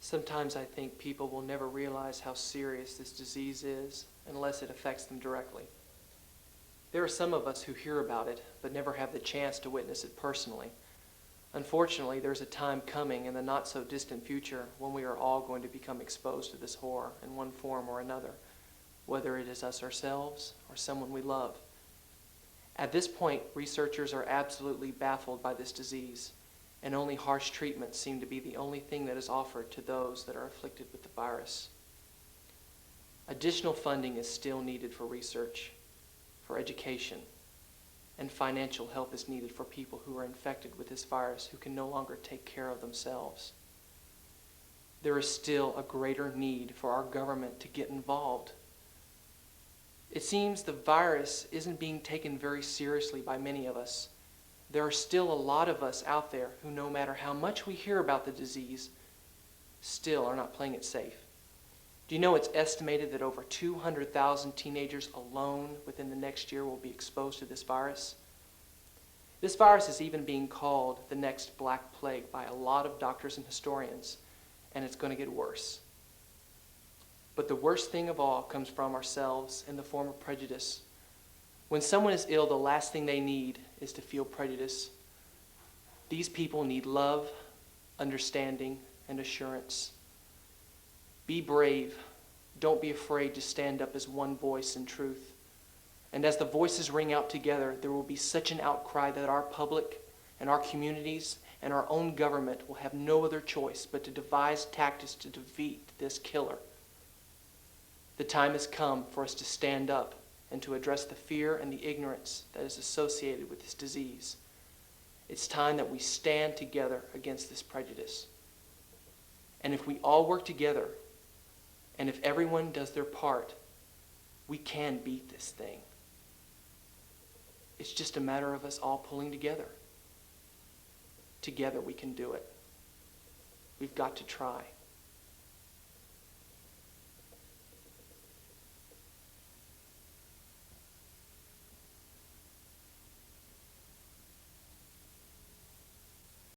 Sometimes I think people will never realize how serious this disease is unless it affects them directly. There are some of us who hear about it but never have the chance to witness it personally. Unfortunately, there's a time coming in the not-so-distant future when we are all going to become exposed to this horror in one form or another, whether it is us ourselves or someone we love. At this point, researchers are absolutely baffled by this disease, and only harsh treatments seem to be the only thing that is offered to those that are afflicted with the virus. Additional funding is still needed for research, for education, and financial help is needed for people who are infected with this virus who can no longer take care of themselves. There is still a greater need for our government to get involved. It seems the virus isn't being taken very seriously by many of us. There are still a lot of us out there who, no matter how much we hear about the disease, still are not playing it safe. Do you know it's estimated that over 200,000 teenagers alone within the next year will be exposed to this virus? This virus is even being called the next Black Plague by a lot of doctors and historians, and it's going to get worse. But the worst thing of all comes from ourselves in the form of prejudice. When someone is ill, the last thing they need is to feel prejudice. These people need love, understanding, and assurance. Be brave. Don't be afraid to stand up as one voice in truth. And as the voices ring out together, there will be such an outcry that our public and our communities and our own government will have no other choice but to devise tactics to defeat this killer. The time has come for us to stand up and to address the fear and the ignorance that is associated with this disease. It's time that we stand together against this prejudice. And if we all work together, and if everyone does their part, we can beat this thing. It's just a matter of us all pulling together. Together we can do it. We've got to try.